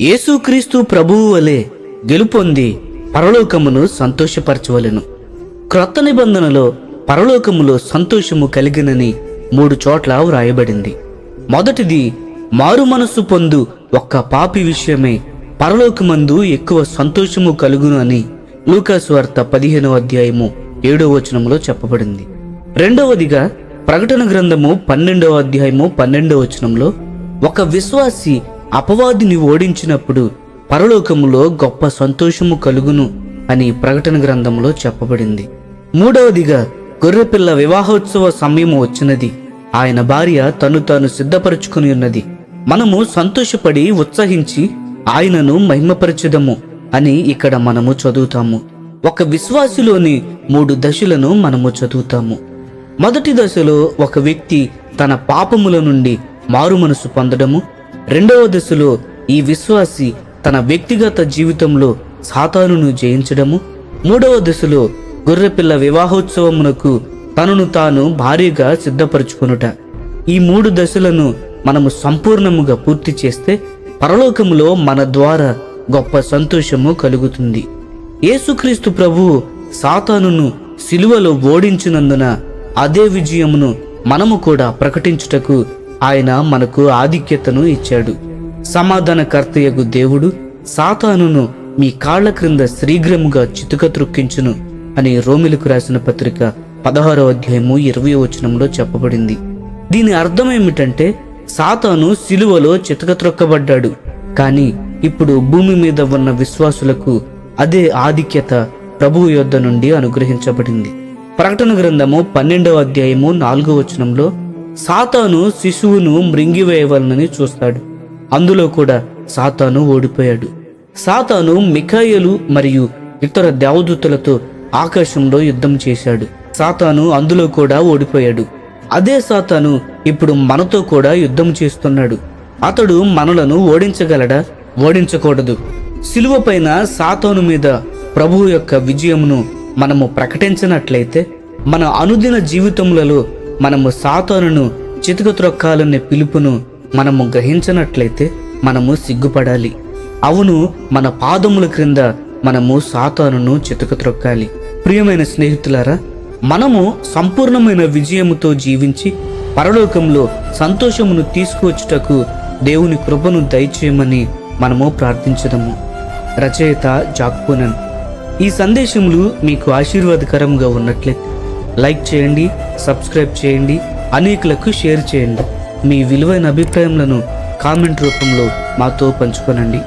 యేసుక్రీస్తు ప్రభువు వలె గెలుపొంది పరలోకమును సంతోషపరచవలెను. క్రొత్త నిబంధనలో పరలోకములో సంతోషము కలిగినని 3 చోట్ల వ్రాయబడింది. మొదటిది, మారు మనస్సు పొందు ఒక్క పాపి విషయమే పరలోకమందు ఎక్కువ సంతోషము కలుగును అని లూకాసు వార్త 15వ అధ్యాయము 7వ వచనంలో చెప్పబడింది. రెండవదిగా ప్రకటన గ్రంథము 12వ అధ్యాయము 12వ వచనంలో ఒక విశ్వాసి అపవాదిని ఓడించినప్పుడు పరలోకములో గొప్ప సంతోషము కలుగును అని ప్రకటన గ్రంథంలో చెప్పబడింది. మూడవదిగా గొర్రెపిల్ల వివాహోత్సవ సమయము వచ్చినది, ఆయన భార్య తను తాను సిద్ధపరచుకుని ఉన్నది, మనము సంతోషపడి ఉత్సహించి ఆయనను మహిమపరచుదము అని ఇక్కడ మనము చదువుతాము. ఒక విశ్వాసిలోని 3 దశలను మనము చదువుతాము. మొదటి దశలో ఒక వ్యక్తి తన పాపముల నుండి మారు మనసు పొందడము. రెండవ దశలో ఈ విశ్వాసి తన వ్యక్తిగత జీవితంలో సాతానును జయించడము. మూడవ దశలో గొర్రెపిల్ల వివాహోత్సవమునకు తనను తాను భారీగా సిద్ధపరచుకొనుట. ఈ 3 దశలను మనము సంపూర్ణముగా పూర్తి చేస్తే పరలోకములో మన ద్వారా గొప్ప సంతోషము కలుగుతుంది. యేసుక్రీస్తు ప్రభువు సాతానును సిలువలో ఓడించినందున అదే విజయమును మనము కూడా ప్రకటించుటకు ఆయన మనకు ఆధిక్యతను ఇచ్చాడు. సమాధానకర్తయగు దేవుడు సాతానును మీ కాళ్ల క్రింద శీఘ్రముగా చితుక త్రొక్కించును అని రోమిలకు రాసిన పత్రిక 16వ అధ్యాయము 20వ వచనంలో చెప్పబడింది. దీని అర్థం ఏమిటంటే సాతాను సిలువలో చితక త్రొక్కబడ్డాడు, కానీ ఇప్పుడు భూమి మీద ఉన్న విశ్వాసులకు అదే ఆధిక్యత ప్రభువు యొద్ద నుండి అనుగ్రహించబడింది. ప్రకటన గ్రంథము 12వ అధ్యాయము 4వ వచనంలో సాతాను శిశువును మృంగివేయవలనని చూస్తాడు. అందులో కూడా సాతాను ఓడిపోయాడు. సాతాను మిఖాయేలు మరియు ఇతర దేవదూతలతో ఆకాశంలో యుద్ధం చేశాడు. సాతాను అందులో కూడా ఓడిపోయాడు. అదే సాతాను ఇప్పుడు మనతో కూడా యుద్ధం చేస్తున్నాడు. అతడు మనలను ఓడించగలడా? ఓడించకూడదు. సిలువ పైన సాతాను మీద ప్రభువు యొక్క విజయమును మనము ప్రకటించినట్లయితే మన అనుదిన జీవితములలో మనము సాతానును చితక త్రొక్కాలనే పిలుపును మనము గ్రహించినట్లయితే మనము సిగ్గుపడాలి. అవును, మన పాదముల క్రింద మనము సాతానును చితక త్రొక్కాలి. ప్రియమైన స్నేహితులారా, మనము సంపూర్ణమైన విజయముతో జీవించి పరలోకంలో సంతోషమును తీసుకువచ్చుటకు దేవుని కృపను దయచేయమని మనము ప్రార్థించదము. రచయిత జాక్ పూనన్. ఈ సందేశములు మీకు ఆశీర్వాదకరంగా ఉన్నట్లయితే లైక్ చేయండి, సబ్స్క్రైబ్ చేయండి, అనేకులకు షేర్ చేయండి. మీ విలువైన అభిప్రాయములను కామెంట్ రూపంలో మాతో పంచుకోనండి.